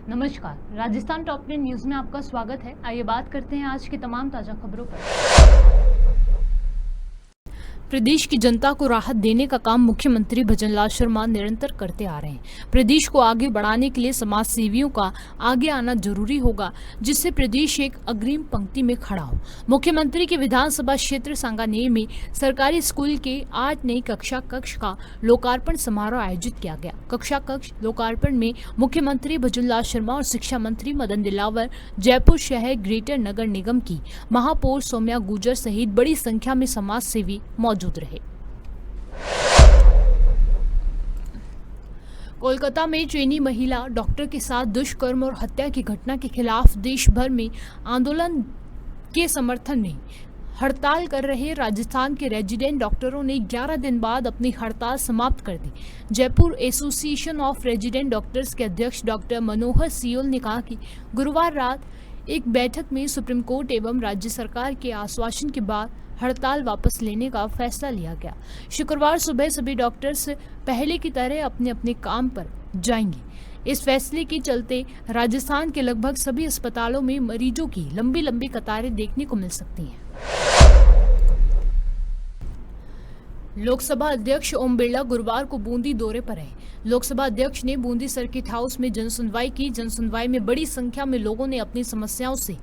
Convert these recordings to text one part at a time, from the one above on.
नमस्कार, Rajasthan top 10 news में आपका स्वागत है। आइए बात करते हैं आज की तमाम ताजा खबरों पर। प्रदेश की जनता को राहत देने का काम मुख्यमंत्री भजनलाल शर्मा निरंतर करते आ रहे हैं। प्रदेश को आगे बढ़ाने के लिए समाज सेवियों का आगे आना जरूरी होगा, जिससे प्रदेश एक अग्रिम पंक्ति में खड़ा हो। मुख्यमंत्री के विधानसभा क्षेत्र सांगानेर में सरकारी स्कूल के 8 नई कक्षा कक्ष का लोकार्पण समारोह आयोजित किया गया। कक्षा कक्ष लोकार्पण में मुख्यमंत्री भजनलाल शर्मा और शिक्षा मंत्री मदन दिलावर, जयपुर शहर ग्रेटर नगर निगम की महापौर सौम्या गुर्जर सहित बड़ी संख्या में समाज सेवी मौजूद रहे। कोलकाता में ट्रेनी महिला डॉक्टर के साथ दुष्कर्म और हत्या की घटना के खिलाफ देश भर में आंदोलन के समर्थन में हड़ताल कर रहे राजस्थान के रेजिडेंट डॉक्टरों ने 11 दिन बाद अपनी हड़ताल समाप्त कर दी। Jaipur association of resident doctors के अध्यक्ष डॉक्टर मनोहर सियोल ने कहा कि गुरुवार रात एक बैठक में सुप्रीम कोर्ट एवं राज्य सरकार के आश्वासन के बाद हड़ताल वापस लेने का फैसला लिया गया। शुक्रवार सुबह सभी डॉक्टर्स पहले की तरह अपने अपने काम पर जाएंगे। इस फैसले के चलते राजस्थान के लगभग सभी अस्पतालों में मरीजों की लंबी लंबी कतारें देखने को मिल सकती हैं। लोकसभा अध्यक्ष ओम बिरला गुरुवार को बूंदी दौरे पर रहे। लोकसभा अध्यक्ष ने बूंदी सर्किट हाउस में जनसुनवाई की। जनसुनवाई में बड़ी संख्या में लोगों ने अपनी समस्याओं से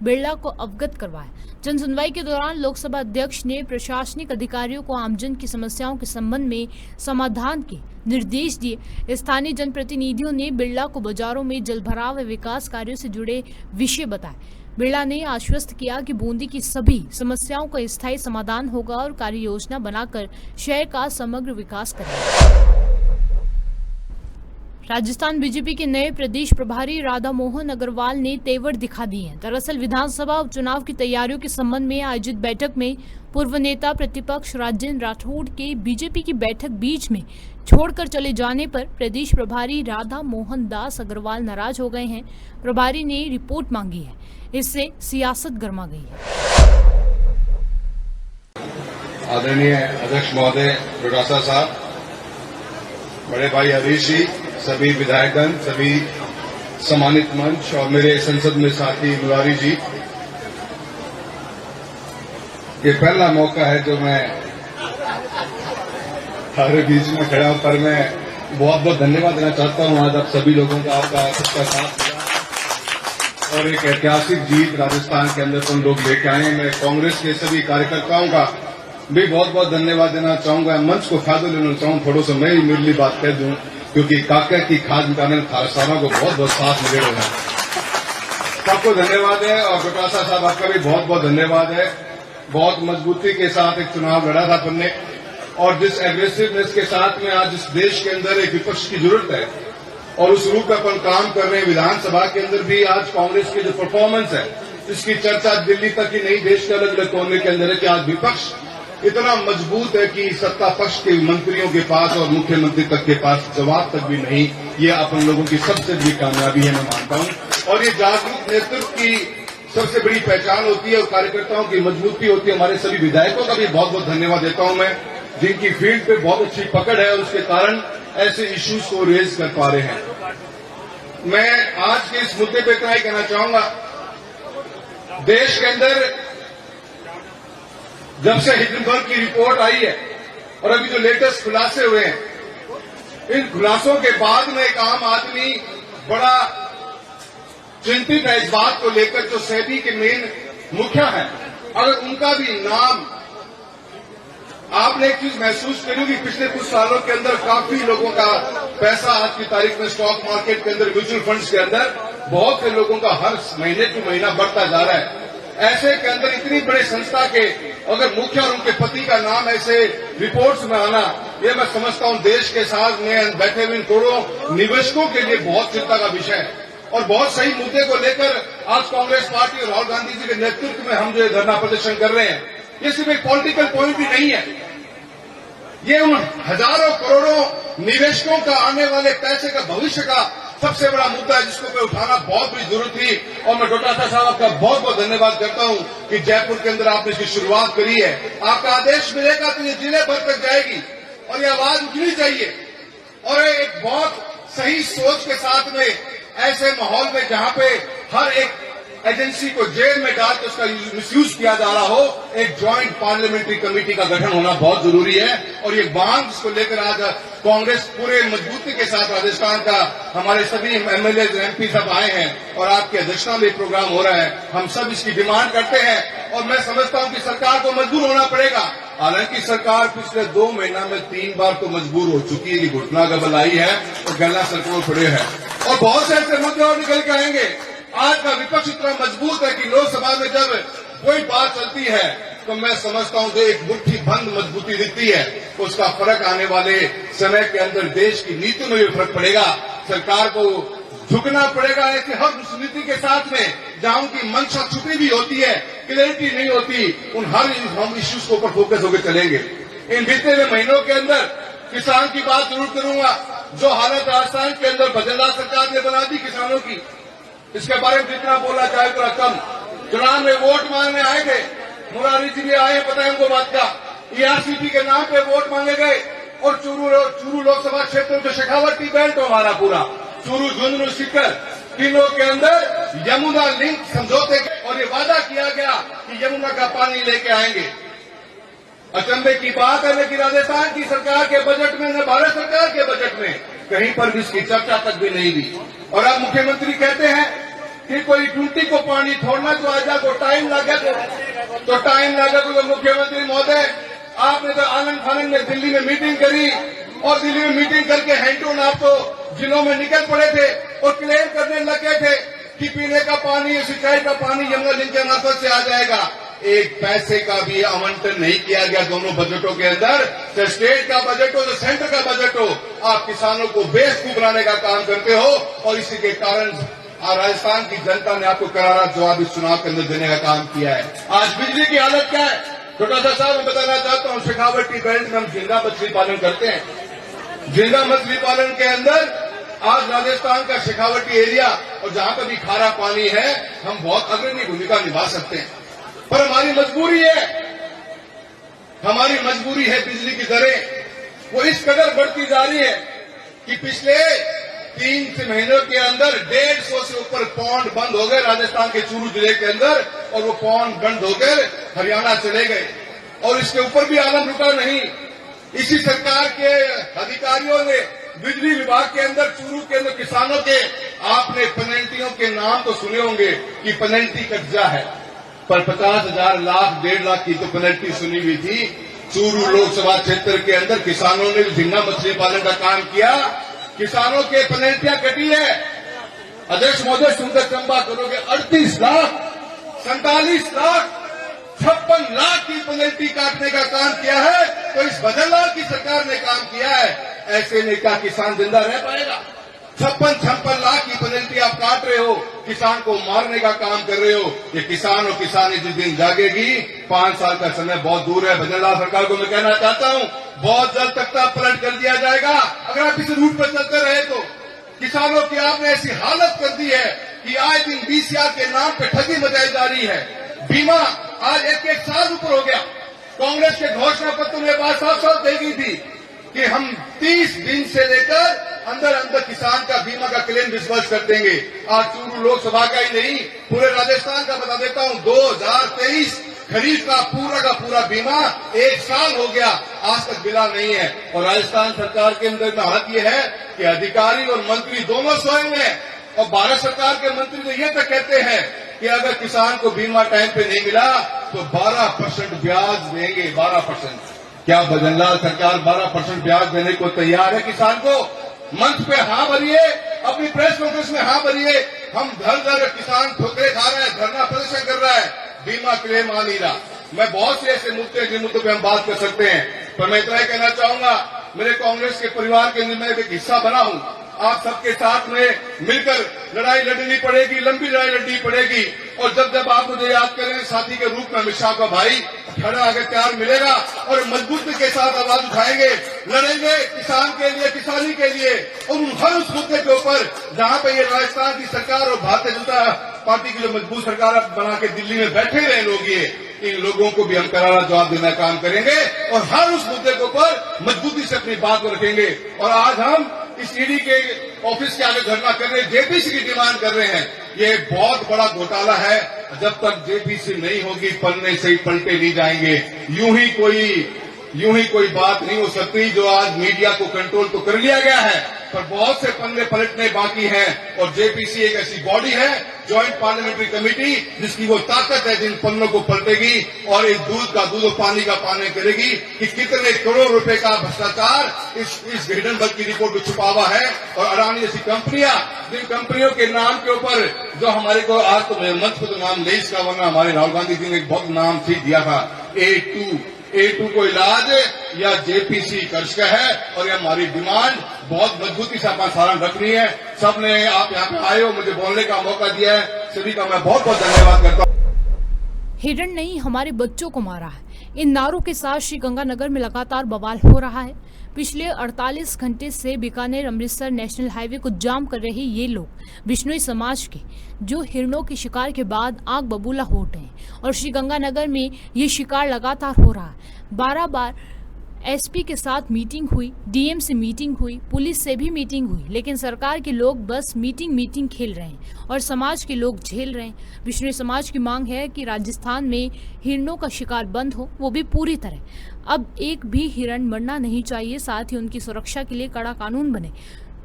बिरला को अवगत करवाया। जनसुनवाई के दौरान लोकसभा अध्यक्ष ने प्रशासनिक अधिकारियों को आमजन की समस्याओं के संबंध में समाधान के निर्देश दिए। स्थानीय जनप्रतिनिधियों ने बिरला को बाजारों में जलभराव व विकास कार्यों से जुड़े विषय बताए। बिरला ने आश्वस्त किया कि बूंदी की सभी समस्याओं का स्थायी समाधान होगा और कार्य योजना बनाकर शहर का समग्र विकास करेंगे। राजस्थान बीजेपी के नए प्रदेश प्रभारी राधा मोहन अग्रवाल ने तेवर दिखा दिए हैं। दरअसल विधानसभा उपचुनाव की तैयारियों के संबंध में आयोजित बैठक में पूर्व नेता प्रतिपक्ष राजेंद्र राठौड़ के बीजेपी की बैठक बीच में छोड़कर चले जाने पर प्रदेश प्रभारी राधा मोहन दास अग्रवाल नाराज हो गए हैं। प्रभारी ने रिपोर्ट मांगी है, इससे सियासत गर्मा गई है। आदरणीय अध्यक्ष महोदय डोटासरा साहब, बड़े भाई हरीश जी, सभी विधायकगण, सभी सम्मानित मंच और मेरे संसद में साथी मुरारी जी, ये पहला मौका है जो मैं हमारे बीच में खड़ा हूं, पर मैं बहुत बहुत धन्यवाद देना चाहता हूं आज आप सभी लोगों का, आपका सबका साथ दिया और एक ऐतिहासिक जीत राजस्थान के अंदर तुम लोग लेके आए हैं। मैं कांग्रेस के सभी कार्यकर्ताओं का भी बहुत बहुत धन्यवाद देना चाहूंगा। मंच को फायदा लेना चाहूँ, थोड़ा सा मैं ही मेरी बात कह दूं, क्योंकि काका की खाद मिटाने खालसाना को बहुत बहुत साथ मिले रहा है। सबको धन्यवाद है और डोटासरा साहब आपका भी बहुत बहुत धन्यवाद है। बहुत मजबूती के साथ एक चुनाव लड़ा था अपन ने और जिस एग्रेसिवनेस के साथ में आज इस देश के अंदर एक विपक्ष की जरूरत है और उस रूप में अपन काम कर रहे हैं। विधानसभा के अंदर भी आज कांग्रेस की जो परफॉर्मेंस है, इसकी चर्चा दिल्ली तक ही नहीं, देश के अलग अलग कोने के अंदर है कि आज विपक्ष इतना मजबूत है कि सत्ता पक्ष के मंत्रियों के पास और मुख्यमंत्री तक के पास जवाब तक भी नहीं। ये अपन लोगों की सबसे बड़ी कामयाबी है, मैं मानता हूं, और ये जागरूक नेतृत्व की सबसे बड़ी पहचान होती है और कार्यकर्ताओं की मजबूती होती है। हमारे सभी विधायकों का भी बहुत बहुत धन्यवाद देता हूं मैं, जिनकी फील्ड पे बहुत अच्छी पकड़ है और उसके कारण ऐसे इश्यूज को रेज कर पा रहे हैं। मैं आज के इस मुद्दे पर इतना ही कहना चाहूंगा, देश के अंदर जब से हिंडनबर्ग की रिपोर्ट आई है और अभी जो लेटेस्ट खुलासे हुए हैं, इन खुलासों के बाद में एक आम आदमी बड़ा चिंतित है इस बात को लेकर, जो सेबी के मेन मुखिया हैं, अगर उनका भी नाम, आपने एक चीज महसूस करी कि पिछले कुछ सालों के अंदर काफी लोगों का पैसा आज की तारीख में स्टॉक मार्केट के अंदर, म्यूचुअल फंड्स के अंदर बहुत से लोगों का हर महीने टू महीना बढ़ता जा रहा है। ऐसे के अंदर इतनी बड़ी संस्था के अगर मुखिया और उनके पति का नाम ऐसे रिपोर्ट्स में आना, ये मैं समझता हूं देश के साथ में बैठे हुए करोड़ों निवेशकों के लिए बहुत चिंता का विषय है। और बहुत सही मुद्दे को लेकर आज कांग्रेस पार्टी और राहुल गांधी जी के नेतृत्व में हम जो धरना प्रदर्शन कर रहे हैं, ये सिर्फ एक पॉलिटिकल पॉइंट भी नहीं है, ये उन हजारों करोड़ों निवेशकों का आने वाले पैसे का भविष्य का सबसे बड़ा मुद्दा है, जिसको मैं उठाना बहुत बड़ी जरूरत थी। और मैं डोटासरा साहब का बहुत बहुत धन्यवाद करता हूं कि जयपुर के अंदर आपने इसकी शुरुआत करी है। आपका आदेश मिलेगा तो ये जिले भर तक जाएगी और ये आवाज उठनी चाहिए और एक बहुत सही सोच के साथ में ऐसे माहौल में जहां पे हर एक एजेंसी को जेल में डाल के उसका मिसयूज किया जा रहा हो, एक ज्वाइंट पार्लियामेंट्री कमेटी का गठन होना बहुत जरूरी है। और ये मांग को लेकर आज कांग्रेस पूरे मजबूती के साथ राजस्थान का हमारे सभी एमएलए एमपी सब आए हैं और आपकी अध्यक्षता में प्रोग्राम हो रहा है। हम सब इसकी डिमांड करते हैं और मैं समझता हूं कि सरकार को मजबूर होना पड़ेगा। हालांकि सरकार पिछले 2 महीना में 3 बार तो मजबूर हो चुकी है कि घुटना गबल आई है और गला सरकों पड़े हैं और बहुत से ऐसे मुद्दे और निकल के आएंगे। आज का विपक्ष इतना मजबूत है कि लोकसभा में जब कोई बात चलती है तो मैं समझता हूं जो एक मुट्ठी बंद मजबूती दिखती है, उसका फर्क आने वाले समय के अंदर देश की नीति में भी फर्क पड़ेगा। सरकार को झुकना पड़ेगा ऐसे हर उस नीति के साथ में जहां उनकी मंशा छुपी भी होती है, क्लैरिटी नहीं होती, उन हर हम इश्यूज के ऊपर फोकस होकर चलेंगे। इन बीते हुए महीनों के अंदर किसान की बात जरूर करूंगा। जो हालत राजस्थान के अंदर बदलदार सरकार ने बना दी किसानों की, इसके बारे में जितना बोला जाए तो कम। चुनाव में वोट मांगने आए थे, मुरारी जी भी आए, पता है हमको बात का। ईआरसीपी के नाम पे वोट मांगे गए और चूरू लोकसभा क्षेत्र जो शेखावटी बेल्ट हमारा पूरा चूरू झुंझुनू सीकर तीनों के अंदर यमुना लिंक समझौते और ये वादा किया गया कि यमुना का पानी लेके आएंगे। अचंभे की बात है लेकिन राजस्थान की सरकार के बजट में न भारत सरकार के बजट में कहीं पर भी इसकी चर्चा तक भी नहीं हुई। और अब मुख्यमंत्री कहते हैं कि कोई टूटी को पानी छोड़ना तो आजा को टाइम लगे तो टाइम लगे तो मुख्यमंत्री महोदय आपने तो आनंद फानंद में दिल्ली में मीटिंग करी और दिल्ली में मीटिंग करके हैंडटून आप तो जिलों में निकल पड़े थे और क्लेम करने लगे थे कि पीने का पानी सिंचाई का पानी यमुना लिंक के मार्फत से आ जाएगा। एक पैसे का भी आवंटन नहीं किया गया दोनों बजटों के अंदर। चाहे स्टेट का बजट हो, चाहे सेंटर का बजट हो, आप किसानों को बेवकूफ बनाने का काम करते हो और इसी के कारण राजस्थान की जनता ने आपको करारा जवाब इस चुनाव के अंदर देने का काम किया है। आज बिजली की हालत क्या है, छोटा सा साहब मैं बताना चाहता हूं। शेखावटी बेल्ट में हम झींगा मछली पालन करते हैं। झींगा मछली पालन के अंदर आज राजस्थान का शेखावटी एरिया और जहां पर भी खारा पानी है, हम बहुत अग्रणी भूमिका निभा सकते हैं। पर हमारी मजबूरी है बिजली की दरें वो इस कदर बढ़ती जा रही है कि पिछले 3 महीनों के अंदर 150 से ऊपर पौंड बंद हो गए राजस्थान के चूरू जिले के अंदर और वो पौंड बंद होकर हरियाणा चले गए और इसके ऊपर भी आलम रुका नहीं। इसी सरकार के अधिकारियों ने बिजली विभाग के अंदर चूरू के अंदर किसानों के आपने पेनल्टियों के नाम तो सुने होंगे कि पेनल्टी कब्जा है, पर 50,000 लाख 1.5 लाख की तो पेनल्टी सुनी हुई थी। चूरू लोकसभा क्षेत्र के अंदर किसानों ने झींगा मछली पालन का काम किया, किसानों के पेनल्टियां कटी है। अध्यक्ष महोदय सुनकर चंबा करोगे 38 लाख 47 लाख 56 लाख की पेनल्टी काटने का काम किया है तो इस बदलाव की सरकार ने काम किया है। ऐसे में क्या किसान जिंदा रह पाएगा? 56 लाख की पेनल्टी आप काट रहे हो, किसान को मारने का काम कर रहे हो। ये किसान और किसानी जिस दिन जागेगी, 5 साल का समय बहुत दूर है। बदलाव सरकार को मैं कहना चाहता हूं बहुत जल्द तख्ता पलट कर दिया जाएगा अगर आप इस रूट पर चलते रहे तो। किसानों की आपने ऐसी हालत कर दी है कि आए दिन बीसीआर के नाम पे ठगी मचाई जा रही है। बीमा आज 1 साल ऊपर हो गया। कांग्रेस के घोषणा पत्र में बात साफ कही गई थी कि हम 30 दिन से लेकर अंदर किसान का बीमा का क्लेम डिस्बर्स कर देंगे। आज चूरू लोकसभा का ही नहीं पूरे राजस्थान का बता देता हूं, 2023 खरीफ का पूरा बीमा 1 साल हो गया, आज तक मिला नहीं है। और राजस्थान सरकार के अंदर में हालत यह है कि अधिकारी और मंत्री दोनों स्वयं हैं और भारत सरकार के मंत्री तो ये तक कहते हैं कि अगर किसान को बीमा टाइम पे नहीं मिला तो 12% ब्याज देंगे। 12%। क्या भजनलाल सरकार 12% ब्याज देने को तैयार है किसान को? मंच पे हाँ भरिए, अपनी प्रेस कॉन्फ्रेंस में हाँ भरिए। हम घर किसान ठोकरे खा रहे हैं, धरना प्रदर्शन कर रहा है, बीमा क्लेम आ नहीं रहा। मैं बहुत से ऐसे मुद्दे जिन मुद्दों पे हम बात कर सकते हैं, पर मैं इतना ही कहना चाहूंगा, मेरे कांग्रेस के परिवार के मैं एक हिस्सा बना हूं। आप सबके साथ में मिलकर लड़ाई लड़नी पड़ेगी, लंबी लड़ाई लड़नी पड़ेगी। और जब आप मुझे याद करें साथी के रूप में अमित शाह का भाई खड़ा आगे तैयार मिलेगा और मजबूती के साथ आवाज उठाएंगे, लड़ेंगे किसान के लिए, किसानी के लिए और हर उस मुद्दे के ऊपर जहां पे ये राजस्थान की सरकार और भारतीय जनता पार्टी की जो मजबूत सरकार बना के दिल्ली में बैठे रहे लोग, ये इन लोगों को भी हम करारा जवाब देना काम करेंगे और हर उस मुद्दे के ऊपर मजबूती से अपनी बात को रखेंगे। और आज हम इस ईडी के ऑफिस के आगे धरना कर रहे हैं, जेपीसी की डिमांड कर रहे हैं। ये बहुत बड़ा घोटाला है। जब तक जेपीसी नहीं होगी, पलने से ही पलटे नहीं जाएंगे। यूं ही कोई बात नहीं हो सकती। जो आज मीडिया को कंट्रोल तो कर लिया गया है, पर बहुत से पन्ने पलटने बाकी हैं। और जेपीसी एक ऐसी बॉडी है, ज्वाइंट पार्लियामेंट्री कमेटी, जिसकी वो ताकत है जिन पन्नों को पलटेगी और इस दूध का दूध और पानी का पानी करेगी कि कितने करोड़ रुपए का भ्रष्टाचार इस हिडनबर्ग की रिपोर्ट में छुपा हुआ है। और अडानी जैसी कंपनियां, जिन कंपनियों के नाम के ऊपर जो हमारे को आज तो मंच पर तो नाम नहीं इसका, वरना हमारे राहुल गांधी जी ने एक बहुत नाम ठीक दिया था, A2 को इलाज या जेपीसी कर्ज का है। और ये हमारी डिमांड बहुत मजबूती से अपना सारण रखनी है। सबने आप यहाँ पे आए हो, मुझे बोलने का मौका दिया है, सभी का मैं बहुत बहुत धन्यवाद करता हूँ। हिरण नहीं, हमारे बच्चों को मारा है। इन नारों के साथ श्रीगंगानगर में लगातार बवाल हो रहा है। पिछले 48 घंटे से बीकानेर अमृतसर नेशनल हाईवे को जाम कर रहे ये लोग बिश्नोई समाज के, जो हिरणों के शिकार के बाद आग बबूला हो उठे हैं। और श्रीगंगानगर में ये शिकार लगातार हो रहा है। 12 बार एसपी के साथ मीटिंग हुई, डीएम से मीटिंग हुई, पुलिस से भी मीटिंग हुई, लेकिन सरकार के लोग बस मीटिंग खेल रहे हैं और समाज के लोग झेल रहे हैं। बिश्नोई समाज की मांग है कि राजस्थान में हिरणों का शिकार बंद हो, वो भी पूरी तरह। अब एक भी हिरण मरना नहीं चाहिए, साथ ही उनकी सुरक्षा के लिए कड़ा कानून बने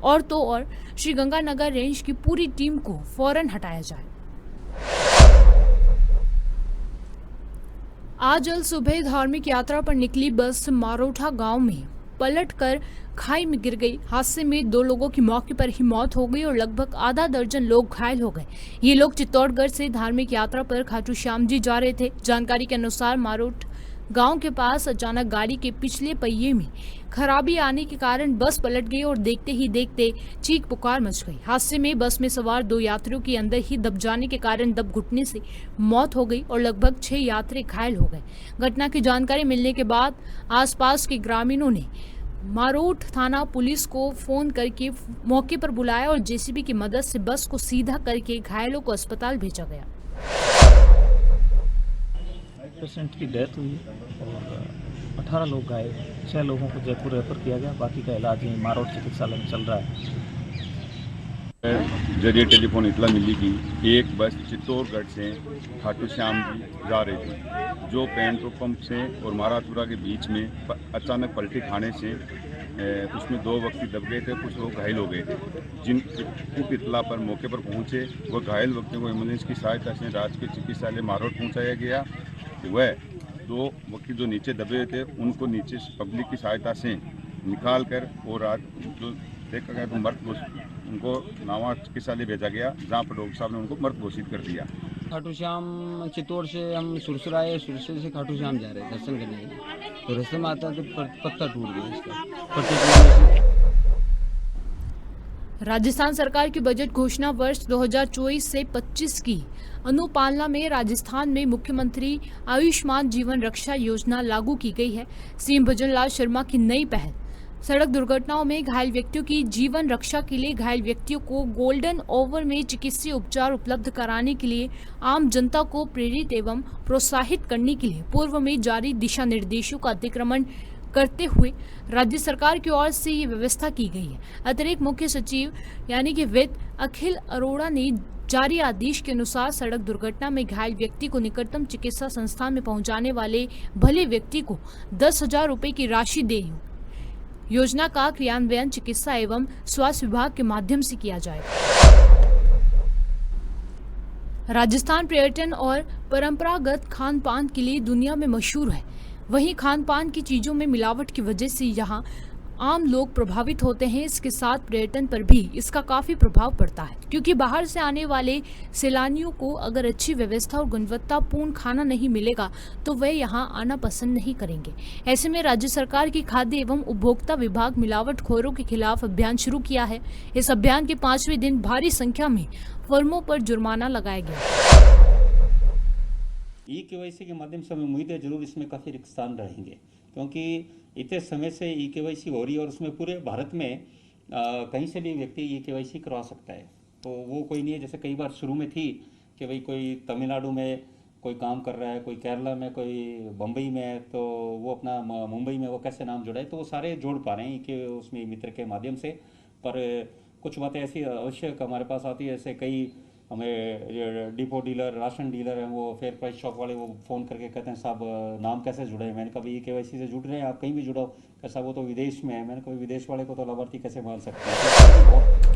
और तो और श्रीगंगानगर रेंज की पूरी टीम को फौरन हटाया जाए। आज अल सुबह धार्मिक यात्रा पर निकली बस मारोठा गांव में पलटकर खाई में गिर गई। हादसे में 2 लोगों की मौके पर ही मौत हो गई और लगभग आधा दर्जन लोग घायल हो गए। ये लोग चित्तौड़गढ़ से धार्मिक यात्रा पर खाटू श्याम जी जा रहे थे। जानकारी के अनुसार मारोठ गांव के पास अचानक गाड़ी के पिछले पहिए में खराबी आने के कारण बस पलट गई और देखते ही देखते चीख पुकार मच गई। हादसे में बस में सवार 2 यात्रियों की अंदर ही दब जाने के कारण दब घुटने से मौत हो गई और लगभग 6 यात्री घायल हो गए। घटना की जानकारी मिलने के बाद आसपास के ग्रामीणों ने मारोठ थाना पुलिस को फोन करके मौके पर बुलाया और जेसीबी की मदद से बस को सीधा करके घायलों को अस्पताल भेजा गया। पेशेंट की डेथ हुई और 18 लोग घायल, 6 लोगों को जयपुर रेफर किया गया, बाकी का इलाज यहीं मारोठ चिकित्सालय में चल रहा है। जरिए टेलीफोन इतला मिली कि एक बस चित्तौड़गढ़ से खाटू श्याम जी जा रही थी, जो पेट्रोल पंप से और माराथुरा के बीच में अचानक पलटी खाने से उसमें 2 व्यक्ति दब गए थे, कुछ लोग घायल हो गए थे। जिन उप इतला पर मौके पर पहुंचे, वह घायल व्यक्तियों को एम्बुलेंस की सहायता से राजकीय चिकित्सालय मारोठ पहुंचाया गया। वह 2 व्यक्ति जो नीचे दबे हुए थे, उनको नीचे पब्लिक की सहायता से निकाल कर और जो देखा गया तो मृत उनको नावा चिकित्सालय भेजा गया, जहाँ पर डॉक्टर साहब ने उनको मृत घोषित कर दिया। खाटू श्याम चित्तौड़ से हम सुरसुर आए, सुरसुर से खाटू श्याम जा रहे दर्शन करने के लिए, तो रास्ते में आता तो पत्ता टूट गया इसका। राजस्थान सरकार की बजट घोषणा वर्ष 2024 से 25 की अनुपालना में राजस्थान में मुख्यमंत्री आयुष्मान जीवन रक्षा योजना लागू की गई है। सीएम भजनलाल शर्मा की नई पहल, सड़क दुर्घटनाओं में घायल व्यक्तियों की जीवन रक्षा के लिए घायल व्यक्तियों को गोल्डन आवर में चिकित्सीय उपचार उपलब्ध कराने के लिए आम जनता को प्रेरित एवं प्रोत्साहित करने के लिए पूर्व में जारी दिशा निर्देशों का अतिक्रमण करते हुए राज्य सरकार की ओर से ये व्यवस्था की गई है। अतिरिक्त मुख्य सचिव यानी कि वित्त अखिल अरोड़ा ने जारी आदेश के अनुसार सड़क दुर्घटना में घायल व्यक्ति को निकटतम चिकित्सा संस्थान में पहुंचाने वाले भले व्यक्ति को 10,000 रुपए की राशि देगी। योजना का क्रियान्वयन चिकित्सा एवं स्वास्थ्य विभाग के माध्यम से किया जाएगा। राजस्थान पर्यटन और परंपरागत खान पान के लिए दुनिया में मशहूर है। वहीं खान पान की चीजों में मिलावट की वजह से यहाँ आम लोग प्रभावित होते हैं। इसके साथ पर्यटन पर भी इसका काफी प्रभाव पड़ता है, क्योंकि बाहर से आने वाले सैलानियों को अगर अच्छी व्यवस्था और गुणवत्तापूर्ण खाना नहीं मिलेगा तो वे यहाँ आना पसंद नहीं करेंगे। ऐसे में राज्य सरकार की खाद्य एवं उपभोक्ता विभाग मिलावटखोरों के खिलाफ अभियान शुरू किया है। इस अभियान के 5वें दिन भारी संख्या में फर्मों पर जुर्माना लगाया गया। ई-केवाईसी के माध्यम से हमें उम्मीद है जरूर इसमें काफ़ी नुकसान रहेंगे, क्योंकि इतने समय से ई-केवाईसी हो रही है और उसमें पूरे भारत में कहीं से भी व्यक्ति ई-केवाईसी करवा सकता है। तो वो कोई नहीं है, जैसे कई बार शुरू में थी कि भाई कोई तमिलनाडु में कोई काम कर रहा है, कोई केरला में, कोई बम्बई में, तो वो अपना मुंबई में वो कैसे नाम जुड़ा है, तो वो सारे जोड़ पा रहे हैं कि उसमें मित्र के माध्यम से। पर कुछ बातें ऐसी आवश्यक हमारे पास आती है, जैसे कई हमें डिपो डीलर, राशन डीलर हैं, वो फेयर प्राइस शॉप वाले वो फ़ोन करके कहते हैं साहब नाम कैसे जुड़े हैं। मैंने कहा भाई KYC से जुड़ रहे हैं, आप कहीं भी जुड़ाओ। कैसा वो तो विदेश में है। मैंने कहा विदेश वाले को तो लाभार्थी कैसे मान सकते हैं।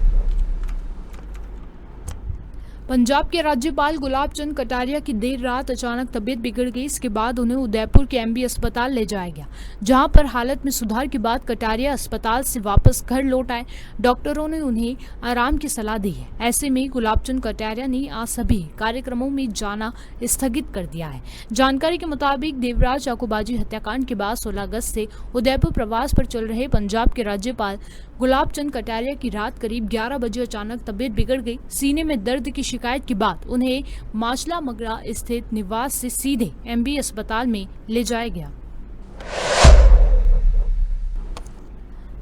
पंजाब के राज्यपाल गुलाब चंद कटारिया की देर रात अचानक तबीयत बिगड़ गई। इसके बाद उन्हें उदयपुर के MB अस्पताल ले जाया गया, जहां पर हालत में सुधार के बाद कटारिया अस्पताल से वापस घर लौट आए। डॉक्टरों ने उन्हें आराम की सलाह दी है। ऐसे में गुलाब चंद कटारिया ने आज सभी कार्यक्रमों में जाना स्थगित कर दिया है। जानकारी के मुताबिक देवराज आकुबाजी हत्याकांड के बाद 16 अगस्त से उदयपुर प्रवास पर चल रहे पंजाब के राज्यपाल गुलाब चंद कटारिया की रात करीब 11 बजे अचानक तबीयत बिगड़ गई। सीने में दर्द की शिकायत के बाद उन्हें माचला मगरा स्थित निवास से सीधे MB अस्पताल में ले जाया गया।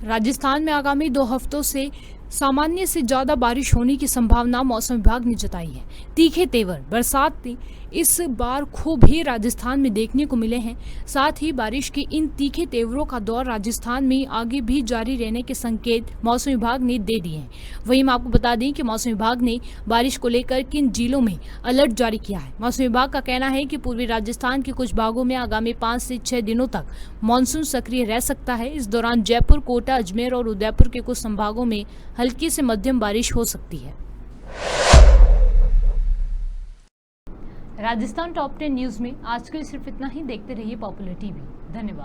राजस्थान में आगामी 2 हफ्तों से सामान्य से ज्यादा बारिश होने की संभावना मौसम विभाग ने जताई है। तीखे तेवर बरसात इस बार खूब ही राजस्थान में देखने को मिले हैं। साथ ही बारिश के इन तीखे तेवरों का दौर राजस्थान में आगे भी जारी रहने के संकेत मौसम विभाग ने दे दिए हैं। वहीं हम आपको बता दें कि मौसम विभाग ने बारिश को लेकर किन जिलों में अलर्ट जारी किया है। मौसम विभाग का कहना है कि पूर्वी राजस्थान के कुछ भागों में आगामी 5 से 6 दिनों तक मानसून सक्रिय रह सकता है। इस दौरान जयपुर, कोटा, अजमेर और उदयपुर के कुछ संभागों में हल्की से मध्यम बारिश हो सकती है। राजस्थान टॉप 10 न्यूज में आज के लिए सिर्फ इतना ही। देखते रहिए पॉपुलर टीवी। धन्यवाद।